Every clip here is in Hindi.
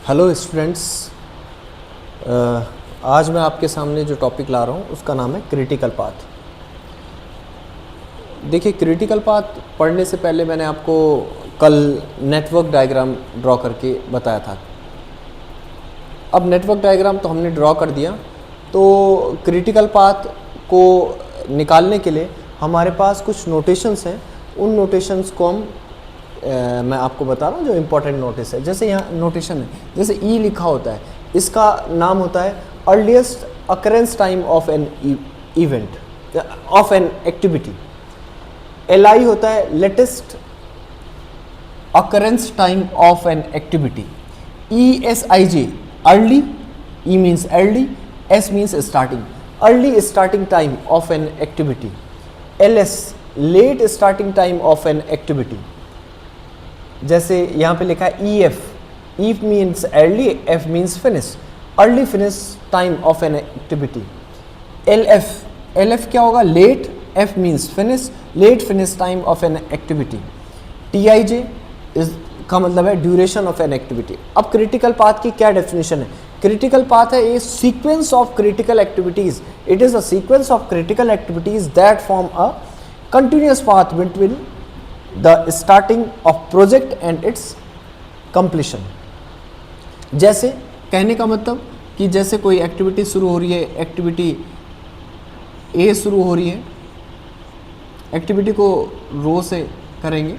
हेलो स्टूडेंट्स, आज मैं आपके सामने जो टॉपिक ला रहा हूँ उसका नाम है क्रिटिकल पाथ। देखिए, क्रिटिकल पाथ पढ़ने से पहले मैंने आपको कल नेटवर्क डायग्राम ड्रॉ करके बताया था। अब नेटवर्क डायग्राम तो हमने ड्रॉ कर दिया, तो क्रिटिकल पाथ को निकालने के लिए हमारे पास कुछ नोटेशंस हैं। उन नोटेशंस को मैं आपको बता रहा हूँ जो इम्पोर्टेंट नोटिस है। जैसे यहाँ नोटेशन है, जैसे ई लिखा होता है, इसका नाम होता है earliest occurrence time of an event of an activity. L I होता है latest occurrence time of an activity. E S I J early, E means early, S means starting, early starting time of an activity. L S late starting time of an activity. जैसे यहाँ पे लिखा है E F, E means early, F means finish, early finish time of an activity. L F, L F क्या होगा? Late, F means finish, late finish time of an activity. T I J का मतलब है ड्यूरेशन ऑफ एन एक्टिविटी। अब क्रिटिकल पाथ की क्या डेफिनेशन है? क्रिटिकल पाथ है a sequence of critical activities. It is a sequence of critical activities that form a continuous path between the starting of project and its completion. जैसे कहने का मतलब कि जैसे कोई एक्टिविटी शुरू हो रही है, एक्टिविटी ए शुरू हो रही है, एक्टिविटी को रो से करेंगे,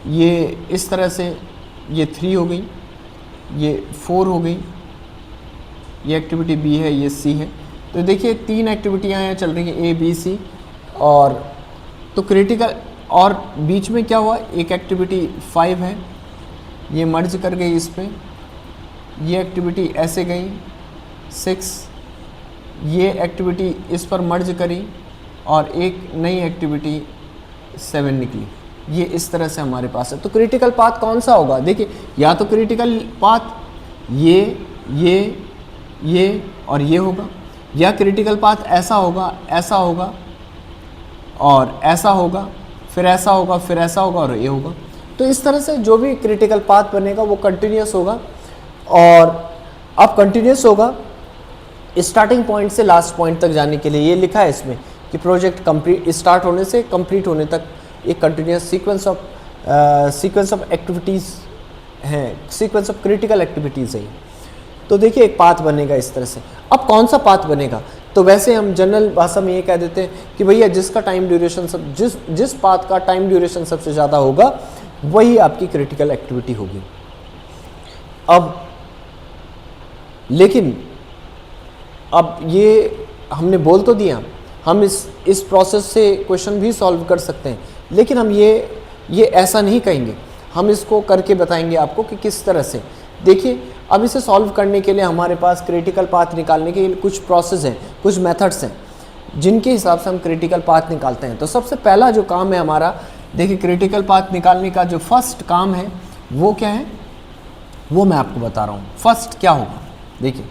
ये इस तरह से, ये 3 हो गई, ये 4 हो गई, ये एक्टिविटी बी है, ये सी है। तो देखिए 3 एक्टिविटियाँ यहाँ चल रही हैं, ए बी सी, और तो क्रिटिकल, और बीच में क्या हुआ, एक एक्टिविटी 5 है, ये मर्ज कर गई इस पे, ये एक्टिविटी ऐसे गई 6, ये एक्टिविटी इस पर मर्ज करी, और एक नई एक्टिविटी 7 निकली। ये इस तरह से हमारे पास है। तो क्रिटिकल पाथ कौन सा होगा? देखिए, या तो क्रिटिकल पाथ ये और ये होगा, या क्रिटिकल पाथ ऐसा होगा, ऐसा होगा और ऐसा होगा, फिर ऐसा होगा, फिर ऐसा होगा और ये होगा। तो इस तरह से जो भी क्रिटिकल पाथ बनेगा वो कंटिन्यूअस होगा। और अब कंटिन्यूअस होगा स्टार्टिंग पॉइंट से लास्ट पॉइंट तक जाने के लिए। ये लिखा है इसमें कि प्रोजेक्ट कंप्लीट स्टार्ट होने से कंप्लीट होने तक एक कंटिन्यूअस सीक्वेंस ऑफ एक्टिविटीज़ हैं, सीक्वेंस ऑफ क्रिटिकल एक्टिविटीज़ है। तो देखिए एक पाथ बनेगा इस तरह से। अब कौन सा पाथ बनेगा? तो वैसे हम जनरल भाषा में ये कह देते हैं कि भैया जिसका टाइम ड्यूरेशन जिस पाथ का टाइम ड्यूरेशन सबसे ज़्यादा होगा वही आपकी क्रिटिकल एक्टिविटी होगी। अब लेकिन अब ये हमने बोल तो दिया, हम इस प्रोसेस से क्वेश्चन भी सॉल्व कर सकते हैं, लेकिन हम ये ऐसा नहीं कहेंगे, हम इसको करके बताएंगे आपको कि किस तरह से। देखिए, अब इसे सॉल्व करने के लिए हमारे पास क्रिटिकल पाथ निकालने के लिए कुछ प्रोसेस हैं, कुछ मेथड्स हैं जिनके हिसाब से हम क्रिटिकल पाथ निकालते हैं। तो सबसे पहला जो काम है हमारा, देखिए क्रिटिकल पाथ निकालने का जो फर्स्ट काम है वो क्या है, वो मैं आपको बता रहा हूँ। फर्स्ट क्या होगा? देखिए,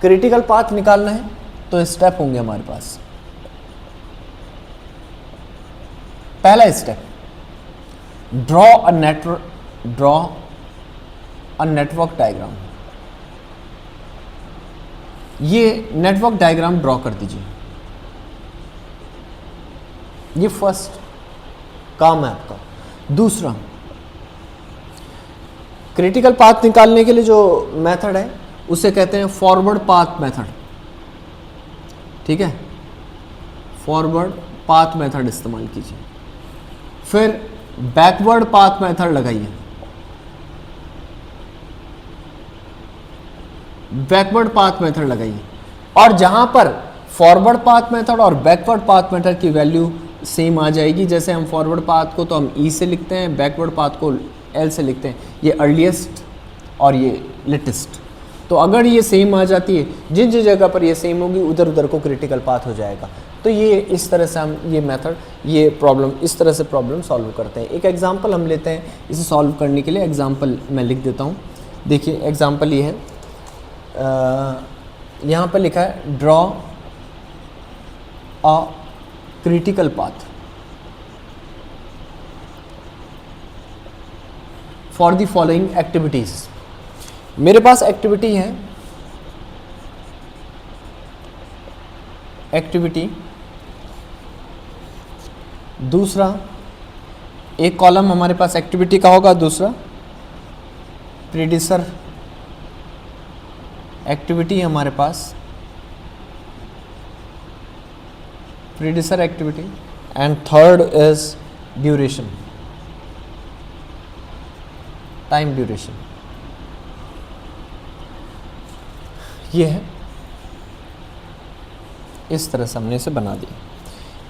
क्रिटिकल पाथ निकालना है तो स्टेप होंगे हमारे पास। पहला step, draw a network diagram. ये नेटवर्क डायग्राम ड्रॉ कर दीजिए। ये फर्स्ट काम है आपका। दूसरा, क्रिटिकल पाथ निकालने के लिए जो मेथड है उसे कहते हैं फॉरवर्ड पाथ मेथड। ठीक है, फॉरवर्ड पाथ मेथड इस्तेमाल कीजिए। फिर बैकवर्ड पाथ मेथड लगाइए। बैकवर्ड पाथ मेथड लगाइए, और जहां पर फॉरवर्ड पाथ मेथड और बैकवर्ड पाथ मेथड की वैल्यू सेम आ जाएगी, जैसे हम फॉरवर्ड पाथ को तो हम ई से लिखते हैं, बैकवर्ड पाथ को एल से लिखते हैं, ये अर्लीस्ट और ये लेटेस्ट। तो अगर ये सेम आ जाती है, जिन जिन जगह पर ये सेम होगी उधर उधर को क्रिटिकल पाथ हो जाएगा। तो ये इस तरह से हम ये मेथड, ये प्रॉब्लम, इस तरह से प्रॉब्लम सॉल्व करते हैं। एक एग्जांपल हम लेते हैं इसे सॉल्व करने के लिए। एग्जांपल मैं लिख देता हूँ। देखिए एग्जांपल ये है, यहाँ पर लिखा है draw a critical path for the following activities. मेरे पास एक्टिविटी है, एक्टिविटी, दूसरा एक कॉलम हमारे पास एक्टिविटी का होगा, दूसरा प्रीडिसर एक्टिविटी हमारे पास, predecessor activity, and third is duration, time duration. ये है, इस तरह से हमने इसे बना दिया।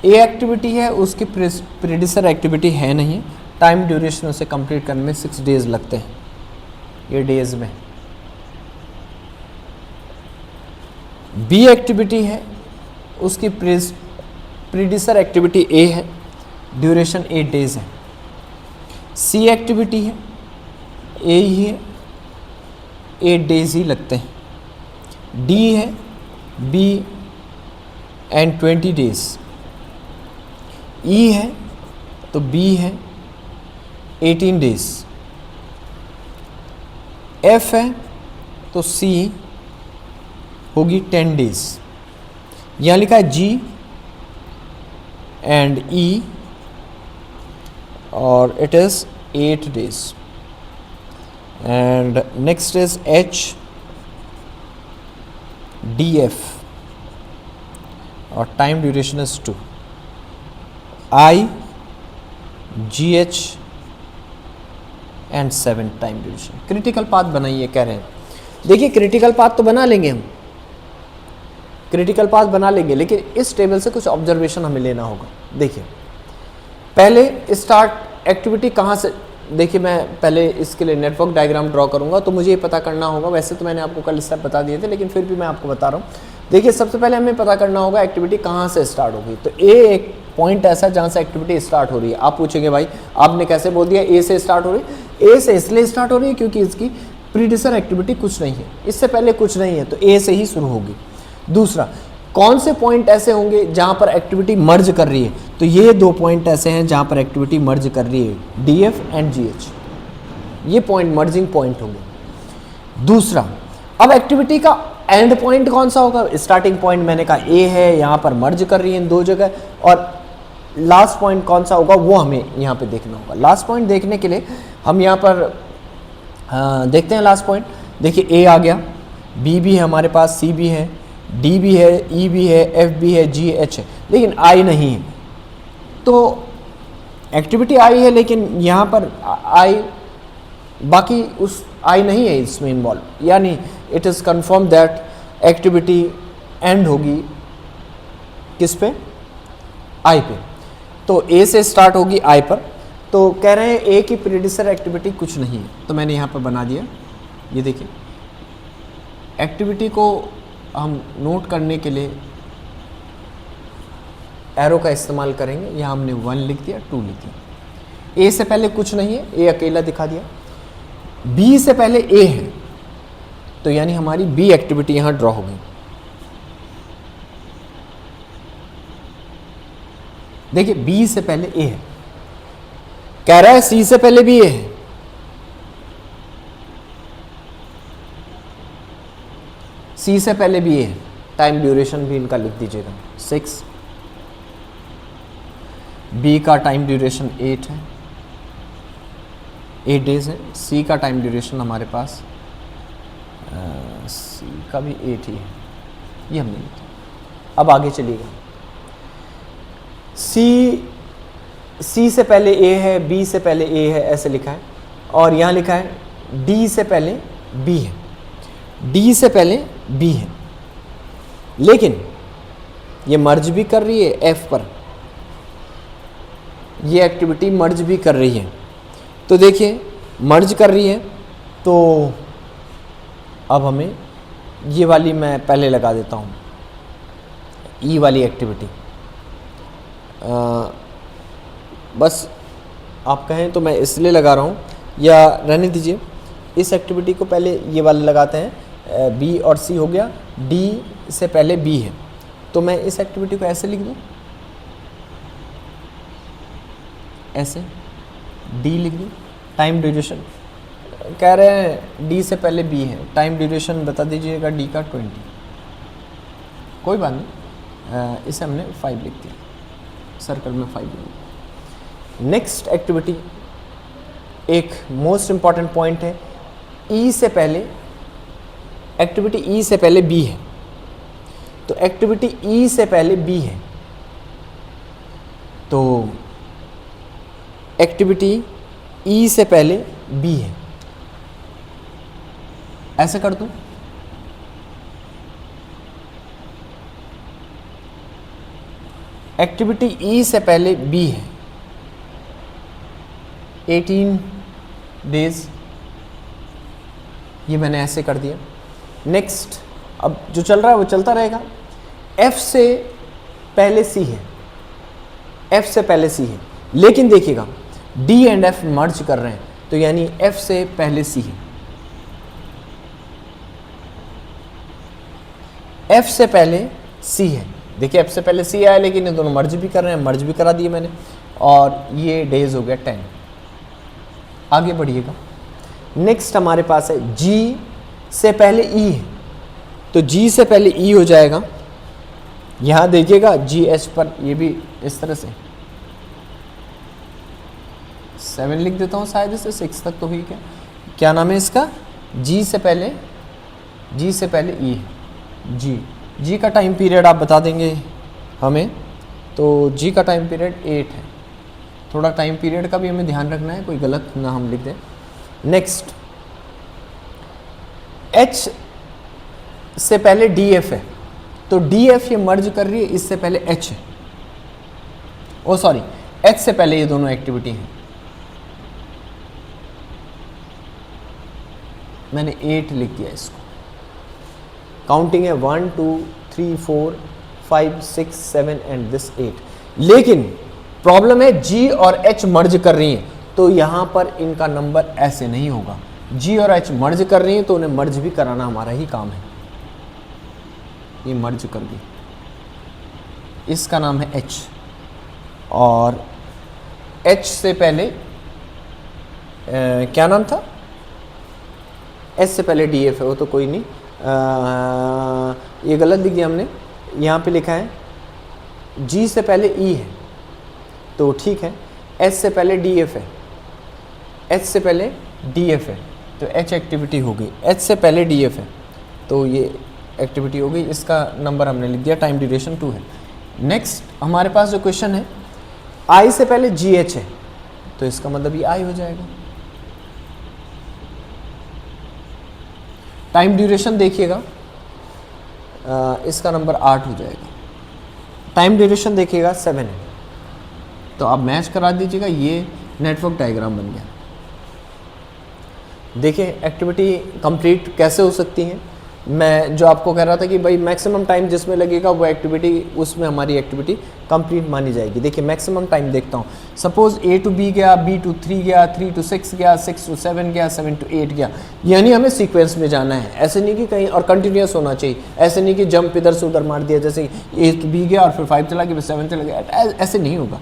ए एक्टिविटी है, उसकी प्रीडिसर एक्टिविटी है नहीं, टाइम ड्यूरेशन उसे कंप्लीट करने में 6 डेज लगते हैं, ये डेज में। बी एक्टिविटी है, उसकी प्रीडिसर एक्टिविटी ए है, ड्यूरेशन 8 डेज है। सी एक्टिविटी है, ए ही है, 8 डेज ही लगते हैं। डी है, बी एंड 20 डेज। ई है तो बी है 18 डेज। एफ है तो सी होगी 10 डेज। यहाँ लिखा है जी एंड ई और it is 8 days. And next is H, D F और time duration is 2। I, G H and 7 time duration. Critical path बनाइए कह रहे हैं। देखिए क्रिटिकल पाथ तो बना लेंगे हम, क्रिटिकल पाथ बना लेंगे, लेकिन इस टेबल से कुछ ऑब्जर्वेशन हमें लेना होगा। देखिए पहले स्टार्ट एक्टिविटी कहाँ से, देखिए मैं पहले इसके लिए नेटवर्क डायग्राम ड्रॉ करूंगा तो मुझे ये पता करना होगा। वैसे तो मैंने आपको कल स्टेप बता दिए थे, लेकिन फिर भी मैं आपको बता रहा हूँ। देखिए सबसे पहले हमें पता करना होगा एक्टिविटी कहाँ से स्टार्ट होगी। तो ए एक पॉइंट ऐसा जहाँ से एक्टिविटी स्टार्ट हो रही है। आप पूछेंगे भाई आपने कैसे बोल दिया ए से स्टार्ट हो रही है? ए से इसलिए स्टार्ट हो रही है क्योंकि इसकी प्रीडिसर एक्टिविटी कुछ नहीं है, इससे पहले कुछ नहीं है, तो ए से ही शुरू होगी। दूसरा, कौन से पॉइंट ऐसे होंगे जहाँ पर एक्टिविटी मर्ज कर रही है? तो ये 2 पॉइंट ऐसे हैं जहाँ पर एक्टिविटी मर्ज कर रही है, D F and ji H. ये पॉइंट मर्जिंग पॉइंट होंगे। दूसरा, अब एक्टिविटी का एंड पॉइंट कौन सा होगा? स्टार्टिंग पॉइंट मैंने कहा ए है, यहाँ पर मर्ज कर रही है इन 2 जगह, और लास्ट पॉइंट कौन सा होगा वो हमें यहाँ पे देखना होगा। लास्ट पॉइंट देखने के लिए हम यहाँ पर देखते हैं लास्ट पॉइंट। देखिए ए आ गया, बी भी है हमारे पास, सी भी है, डी भी है, ई भी है, एफ भी है, जी एच है, लेकिन आई नहीं है। तो एक्टिविटी आई है लेकिन यहाँ पर आई, बाकी उस आई नहीं है इसमें इन्वॉल्व, यानी it is confirm that activity and होगी किस पे? आई पे। तो ए से स्टार्ट होगी आई पर। तो कह रहे हैं ए की प्रीडिसर एक्टिविटी कुछ नहीं है, तो मैंने यहाँ पर बना दिया। ये देखिए एक्टिविटी को हम नोट करने के लिए एरो का इस्तेमाल करेंगे। यहाँ हमने 1 लिख दिया, 2 लिख दिया। ए से पहले कुछ नहीं है, ए अकेला दिखा दिया। बी से पहले ए है, तो यानी हमारी बी एक्टिविटी यहाँ ड्रॉ होगी। देखिए बी से पहले ए है, कह रहा है सी से पहले भी ए है, सी से पहले भी ए है। टाइम ड्यूरेशन भी इनका लिख दीजिएगा 6। बी का टाइम ड्यूरेशन 8 है, 8 डेज है। सी का टाइम ड्यूरेशन हमारे पास सी का भी 8 ही है, ये हमने लिखा। अब आगे चलिएगा। सी से पहले ए है, बी से पहले ए है, ऐसे लिखा है। और यहाँ लिखा है डी से पहले बी है, डी से पहले बी है, लेकिन ये मर्ज भी कर रही है एफ पर, ये एक्टिविटी मर्ज भी कर रही है। तो देखिए मर्ज कर रही है, तो अब हमें ये वाली मैं पहले लगा देता हूँ, ई वाली एक्टिविटी। बस आप कहें तो मैं इसलिए लगा रहा हूँ, या रहने दीजिए, इस एक्टिविटी को पहले ये वाले लगाते हैं। बी और सी हो गया, डी से पहले बी है, तो मैं इस एक्टिविटी को ऐसे लिख दूँ, ऐसे डी लिख दूँ। टाइम ड्यूरेशन कह रहे हैं डी से पहले बी है, टाइम ड्यूरेशन बता दीजिएगा डी का 20। कोई बात नहीं, इसे हमने 5 लिख दिया, सर्कल में 5 लिख दिया। नेक्स्ट एक्टिविटी, एक मोस्ट इंपॉर्टेंट पॉइंट है, ई से पहले, एक्टिविटी ई से पहले बी है, तो एक्टिविटी ई से पहले बी है, तो एक्टिविटी ई से पहले बी है, ऐसे कर दूं, एक्टिविटी ई से पहले बी है, 18 डेज, ये मैंने ऐसे कर दिया। नेक्स्ट, अब जो चल रहा है वो चलता रहेगा। एफ से पहले सी है, एफ से पहले सी है, लेकिन देखिएगा डी एंड एफ मर्ज कर रहे हैं, तो यानी एफ से पहले सी है, एफ से पहले सी है। देखिए एफ से पहले सी आया, लेकिन ये दोनों मर्ज भी कर रहे हैं, मर्ज भी करा दिए मैंने, और ये डेज हो गया 10। आगे बढ़िएगा। नेक्स्ट हमारे पास है जी से पहले ई है, तो जी से पहले ई हो जाएगा। यहां देखिएगा जी एच पर, ये भी इस तरह से 7 लिख देता हूं, शायद इसे 6 तक तो हुई। क्या नाम है इसका, जी से पहले, जी से पहले ई है, जी का टाइम पीरियड आप बता देंगे हमें, तो जी का टाइम पीरियड 8 है। थोड़ा टाइम पीरियड का भी हमें ध्यान रखना है, कोई गलत ना हम लिख दें। नेक्स्ट, एच से पहले डी एफ है, तो डी एफ ये मर्ज कर रही है, इससे पहले एच है, ओ सॉरी, एच से पहले ये दोनों एक्टिविटी हैं। मैंने 8 लिख दिया इसको। काउंटिंग है 1 2 3 4 5 6 7 एंड दिस 8। लेकिन प्रॉब्लम है जी और एच मर्ज कर रही हैं, तो यहां पर इनका नंबर ऐसे नहीं होगा। जी और एच मर्ज कर रही हैं, तो उन्हें मर्ज भी कराना हमारा ही काम है। ये मर्ज कर दी, इसका नाम है एच, और एच से पहले क्या नाम था, एच से पहले डी एफ है, वो तो कोई नहीं, ये गलत लिख दिया हमने। यहाँ पे लिखा है जी से पहले ई है, तो ठीक है। एच से पहले डी एफ है, एच से पहले डी एफ है, तो एच एक्टिविटी हो गई। एच से पहले डी एफ है, तो ये एक्टिविटी हो गई, इसका नंबर हमने लिख दिया, टाइम ड्यूरेशन 2 है। नेक्स्ट हमारे पास जो क्वेश्चन है, आई से पहले जी एच है, तो इसका मतलब ये आई हो जाएगा। टाइम ड्यूरेशन देखिएगा, इसका नंबर 8 हो जाएगा। टाइम ड्यूरेशन देखिएगा 7 है, तो आप मैच करा दीजिएगा, ये नेटवर्क डायग्राम बन गया। देखिए एक्टिविटी कंप्लीट कैसे हो सकती है। मैं जो आपको कह रहा था कि भाई मैक्सिमम टाइम जिसमें लगेगा वो एक्टिविटी, उसमें हमारी एक्टिविटी कंप्लीट मानी जाएगी। देखिए मैक्सिमम टाइम देखता हूँ, सपोज ए टू बी गया, बी टू 3 गया, 3 टू 6 गया, 6 टू 7 गया, 7 टू 8 गया, यानी हमें सीक्वेंस में जाना है। ऐसे नहीं कि कहीं, और कंटिन्यूस होना चाहिए, ऐसे नहीं कि जंप इधर से उधर मार दिया, जैसे ए टू बी गया और फिर 5 चला गया, फिर 7 चला गया, ऐसे नहीं होगा।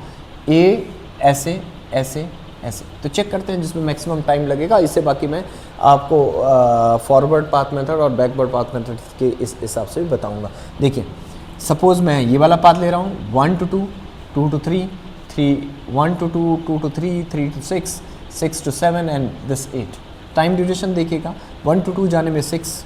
ए ऐसे ऐसे ऐसे, तो चेक करते हैं जिसमें मैक्सिमम टाइम लगेगा। इससे बाकी मैं आपको फॉरवर्ड पाथ मेथड और बैकवर्ड पाथ मेथड के इस हिसाब से भी बताऊंगा। देखिए सपोज़ मैं ये वाला पाथ ले रहा हूँ, 1 to 2, 2 to 3, 1 to 2, 2 to 3, 3 to 6, 6 to 7 and this 8। Time duration देखिएगा, 1 to 2 जाने में 6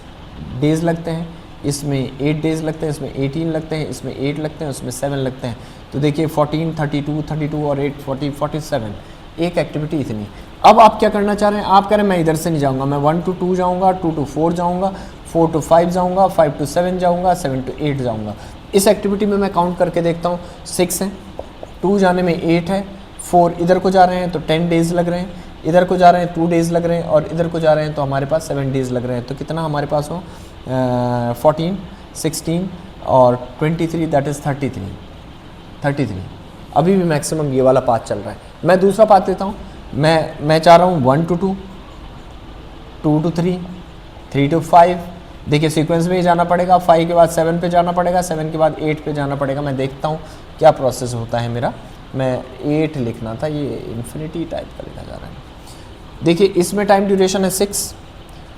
डेज़ लगते हैं, इसमें 8 डेज़ लगते हैं, इसमें 18 लगते हैं, इसमें 8 लगते हैं, उसमें 7 लगते हैं। तो देखिए 14, 32, 32 और 8, 40, 47, एक एक्टिविटी इतनी। अब आप क्या करना चाह रहे हैं, आप कह रहे हैं मैं इधर से नहीं जाऊंगा, मैं 1 to 2 जाऊंगा, 2 to 4 जाऊंगा, 4 to 5 जाऊंगा, 5 to 7 जाऊंगा, 7 to 8 जाऊंगा। इस एक्टिविटी में मैं काउंट करके देखता हूँ, 6 है, 2 जाने में 8 है, 4 इधर को जा रहे हैं तो 10 डेज़ लग रहे हैं, इधर को जा रहे हैं 2 डेज़ लग रहे हैं, और इधर को जा रहे हैं तो हमारे पास 7 डेज़ लग रहे हैं। तो कितना हमारे पास हो, 14, 16 और 23, दैट इज़ 33। अभी भी मैक्सिमम ये वाला पाथ चल रहा है। मैं दूसरा पाथ लेता हूँ, मैं चाह रहा हूँ 1 to 2, 2 to 3, 3 to 5। देखिए सीक्वेंस में ही जाना पड़ेगा, 5 के बाद 7 पे जाना पड़ेगा, 7 के बाद 8 पे जाना पड़ेगा। मैं देखता हूँ क्या प्रोसेस होता है मेरा। मैं 8 लिखना था, ये इन्फिनिटी टाइप का लिखा जा रहा है। देखिए इसमें टाइम ड्यूरेशन है 6,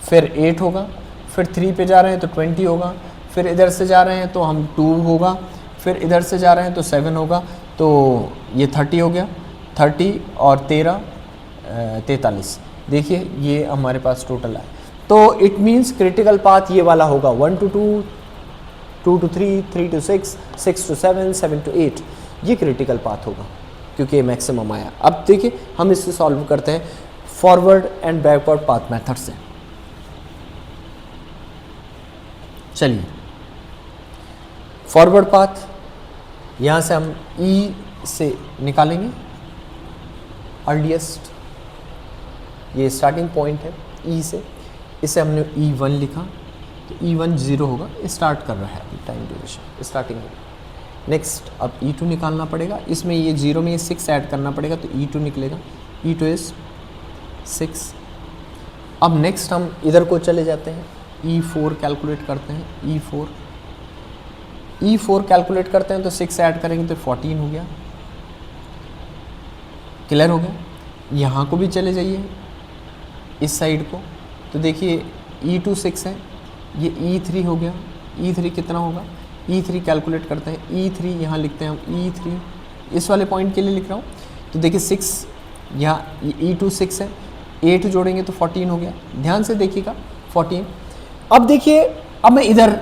फिर 8 होगा, फिर 3 पे जा रहे हैं तो 20 होगा, फिर इधर से जा रहे हैं तो हम 2 होगा, फिर इधर से जा रहे हैं तो 7 होगा, तो ये 30 हो गया, 30 और 13 43। देखिए ये हमारे पास टोटल है। तो इट मीन्स क्रिटिकल पाथ ये वाला होगा 1 to 2, 2 to 3, 3 to 6, 6 to 7, 7 to 8, ये क्रिटिकल पाथ होगा क्योंकि ये मैक्सिमम आया। अब देखिए हम इससे सॉल्व करते हैं forward and backward path method से। चलिए फॉरवर्ड पाथ यहाँ से हम ई से निकालेंगे अर्लीस्ट, ये स्टार्टिंग पॉइंट है ई से, इसे हमने E1 लिखा तो E1 0 होगा, स्टार्ट कर रहा है अभी टाइम ड्यूरेशन स्टार्टिंग होगा। नेक्स्ट अब E2 निकालना पड़ेगा, इसमें ये 0 में ये 6 ऐड करना पड़ेगा तो E2 निकलेगा, E2 इज 6। अब नेक्स्ट हम इधर को चले जाते हैं, E4 कैलकुलेट करते हैं, E4 कैलकुलेट करते हैं तो 6 ऐड करेंगे तो 14 हो गया, क्लियर हो गया। यहाँ को भी चले जाइए इस साइड को, तो देखिए E2 6 है, ये E3 हो गया, E3 कितना होगा, E3 कैलकुलेट करते हैं, E3 यहाँ लिखते हैं हम, E3 इस वाले पॉइंट के लिए लिख रहा हूँ, तो देखिए 6 यहाँ E2 6 है, 8 जोड़ेंगे तो 14 हो गया, ध्यान से देखिएगा 14। अब देखिए अब मैं इधर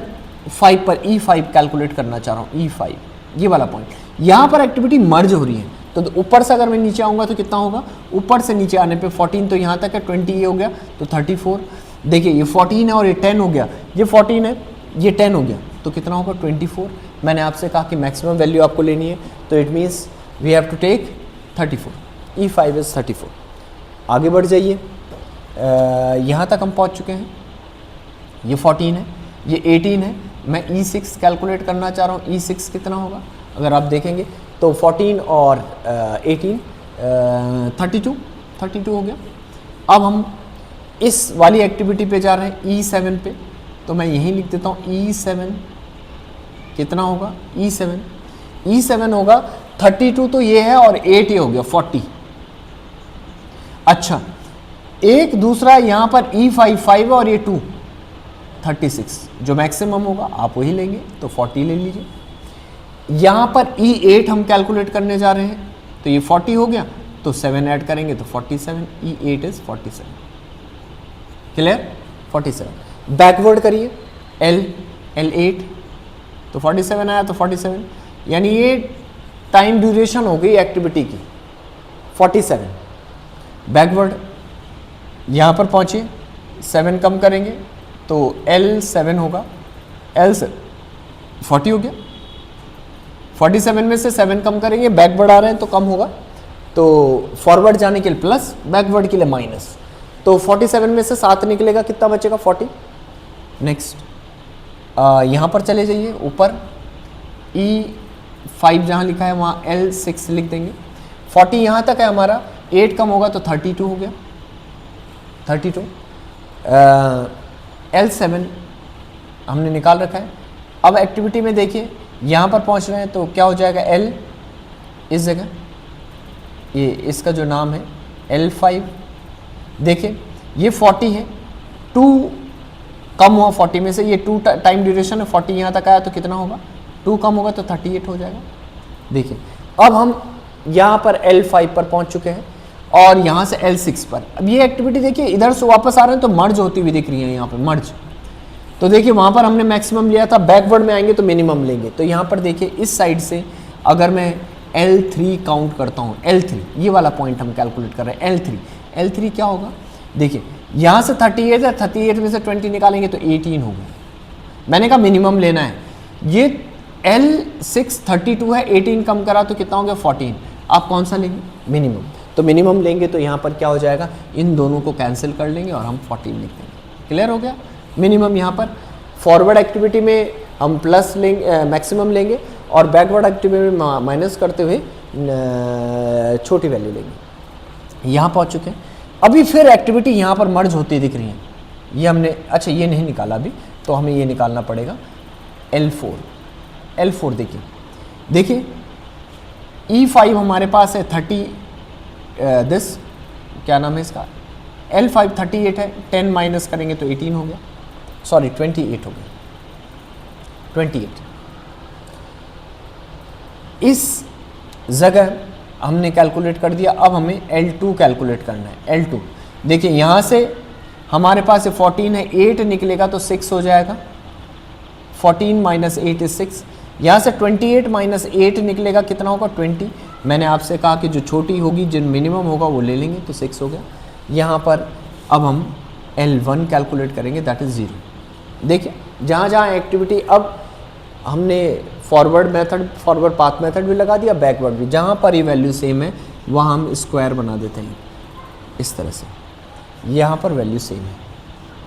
5 पर E5 कैलकुलेट करना चाह रहा हूँ, E5 ये वाला पॉइंट, यहाँ पर एक्टिविटी मर्ज हो रही है, तो ऊपर से अगर मैं नीचे आऊँगा तो कितना होगा, ऊपर से नीचे आने पे 14 तो यहाँ तक है, 20 ये हो गया तो 34, देखिए ये 14 है और ये 10 हो गया, ये 14 है ये 10 हो गया तो कितना होगा 24। मैंने आपसे कहा कि मैक्सिमम वैल्यू आपको लेनी है, तो it means we have to take 34, E5 is 34। आगे बढ़ जाइए, यहाँ तक हम पहुँच चुके हैं, ये 14 है, ये 18 है, मैं E6 कैलकुलेट करना चाह रहा हूँ, E6 कितना होगा, अगर आप देखेंगे तो 14 और 18 32 हो गया। अब हम इस वाली एक्टिविटी पे जा रहे हैं E7 पे, तो मैं यहीं लिख देता हूँ E7 कितना होगा, E7 होगा 32 तो ये है और 8 ये हो गया 40। अच्छा एक दूसरा यहाँ पर E5 5 है और ये 2 36, जो मैक्सिमम होगा आप वही लेंगे तो 40 ले लीजिए। यहाँ पर E8 हम कैलकुलेट करने जा रहे हैं, तो ये 40 हो गया तो 7 ऐड करेंगे तो 47, E8 इज 47, क्लियर 47। बैकवर्ड करिए L8 तो 47 आया तो 47, यानी ये टाइम ड्यूरेशन हो गई एक्टिविटी की 47। बैकवर्ड यहाँ पर पहुँचिए, 7 कम करेंगे तो L7 होगा, L7 40 हो गया, 47 में से 7 कम करेंगे, बैकवर्ड आ रहे हैं तो कम होगा, तो फॉरवर्ड जाने के लिए प्लस, बैकवर्ड के लिए माइनस, तो 47 में से 7 निकलेगा, कितना बचेगा 40। नेक्स्ट यहाँ पर चले जाइए ऊपर, E5 जहाँ लिखा है वहाँ L6 लिख देंगे, 40 यहाँ तक है हमारा, 8 कम होगा तो 32 हो गया, 32। L7 हमने निकाल रखा है। अब एक्टिविटी में देखिए यहाँ पर पहुँच रहे हैं तो क्या हो जाएगा, L इस जगह, ये इसका जो नाम है L5, देखिए ये 40 है, 2 कम हुआ 40 में से, ये 2 टाइम ड्यूरेशन है, 40 यहाँ तक आया तो कितना होगा, 2 कम होगा तो 38 हो जाएगा। देखिए अब हम यहाँ पर L5 पर पहुँच चुके हैं और यहाँ से L6 पर। अब ये एक्टिविटी देखिए इधर से वापस आ रहे हैं तो मर्ज होती हुई दिख रही है यहाँ पर मर्ज, तो देखिए वहाँ पर हमने मैक्सिमम लिया था, बैकवर्ड में आएंगे तो मिनिमम लेंगे, तो यहाँ पर देखिए इस साइड से अगर मैं L3 काउंट करता हूँ, L3 ये वाला पॉइंट हम कैलकुलेट कर रहे हैं, L3 क्या होगा, देखिए यहाँ से 38 है, 38 में से 20 निकालेंगे तो 18 होगा, मैंने कहा मिनिमम लेना है, ये L6 32 है, 18 कम करा तो कितना हो गया 14, आप कौन सा लेंगे, मिनिमम, तो मिनिमम लेंगे तो यहाँ पर क्या हो जाएगा, इन दोनों को कैंसिल कर लेंगे और हम 14 लिख देंगे, क्लियर हो गया। मिनिमम यहाँ पर फॉरवर्ड एक्टिविटी में हम प्लस लेंगे, मैक्सिमम लेंगे, और बैकवर्ड एक्टिविटी में माइनस करते हुए छोटी वैल्यू लेंगे। यहाँ पहुँच चुके हैं, अभी फिर एक्टिविटी यहाँ पर मर्ज होती दिख रही है, ये हमने, अच्छा ये नहीं निकाला अभी, तो हमें ये निकालना पड़ेगा L4 देखिए E5 हमारे पास है 30 दिस क्या नाम है इसका L5 38 है, 10 माइनस करेंगे तो 18 हो गया, सॉरी 28 हो गया, 28। इस जगह हमने कैलकुलेट कर दिया। अब हमें L2 कैलकुलेट करना है। L2 देखिए यहाँ से हमारे पास 14 है, 8 निकलेगा तो 6 हो जाएगा, 14 माइनस 8 इज 6। यहाँ से 28 माइनस 8 निकलेगा, कितना होगा 20। मैंने आपसे कहा कि जो छोटी होगी, जो मिनिमम होगा वो ले लेंगे, तो 6 हो गया। यहाँ पर अब हम L1 कैलकुलेट करेंगे, दैट इज़ 0। देखिए जहाँ जहाँ एक्टिविटी, अब हमने forward method, forward path method भी लगा दिया, बैकवर्ड भी। जहाँ पर ये वैल्यू सेम है वहाँ हम स्क्वायर बना देते हैं इस तरह से। यहाँ पर वैल्यू सेम है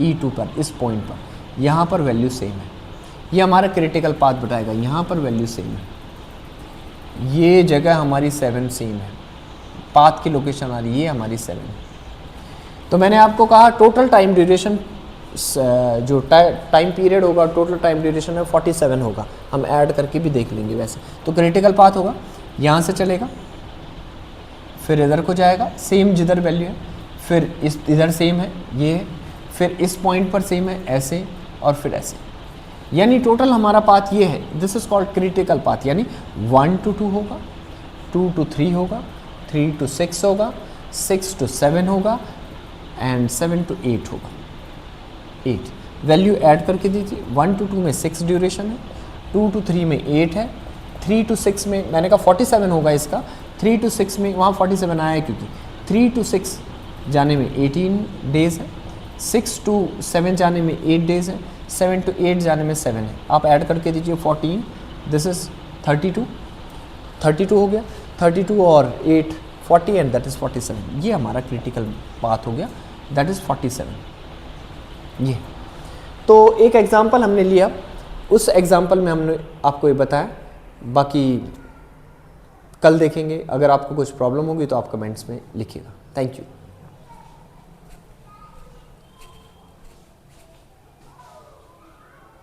E2 पर, इस पॉइंट पर यहाँ पर वैल्यू सेम है, ये हमारा क्रिटिकल पाथ बताएगा। यहाँ पर वैल्यू सेम है, ये जगह हमारी 7 सेम है, पाथ की लोकेशन आ रही है, ये हमारी 7 है। तो मैंने आपको कहा टोटल टाइम ड्यूरेशन, जो टाइम पीरियड होगा, टोटल टाइम ड्यूरेशन में 47 होगा। हम ऐड करके भी देख लेंगे वैसे। तो क्रिटिकल पाथ होगा, यहाँ से चलेगा, फिर इधर को जाएगा, सेम जिधर वैल्यू है, फिर इस इधर सेम है, ये है, फिर इस पॉइंट पर सेम है, ऐसे और फिर ऐसे। यानी टोटल हमारा पाथ ये है, this is called critical path. यानी 1 to 2 होगा, 2 to 3 होगा, 3 to 6 होगा, 6 to 7 होगा एंड 7 to 8 होगा। 8 वैल्यू ऐड करके दीजिए। 1 to 2 में 6 ड्यूरेशन है, 2 to 3 में 8 है, 3 to 6 में मैंने कहा 47 होगा इसका, 3 to 6 में वहाँ 47 आया है क्योंकि 3 to 6 जाने में 18 डेज़ है, 6 to 7 जाने में 8 डेज़ है, 7 to 8 जाने में 7 है। आप ऐड करके दीजिए 14, दिस इज़ 32 हो गया, 32 और 8 40 एंड दैट इज़ 47। ये हमारा क्रिटिकल पाथ हो गया, दैट इज़ 47। ये तो एक एग्जांपल हमने लिया, उस एग्जांपल में हमने आपको ये बताया। बाकी कल देखेंगे। अगर आपको कुछ प्रॉब्लम होगी तो आप कमेंट्स में लिखिएगा। Thank you.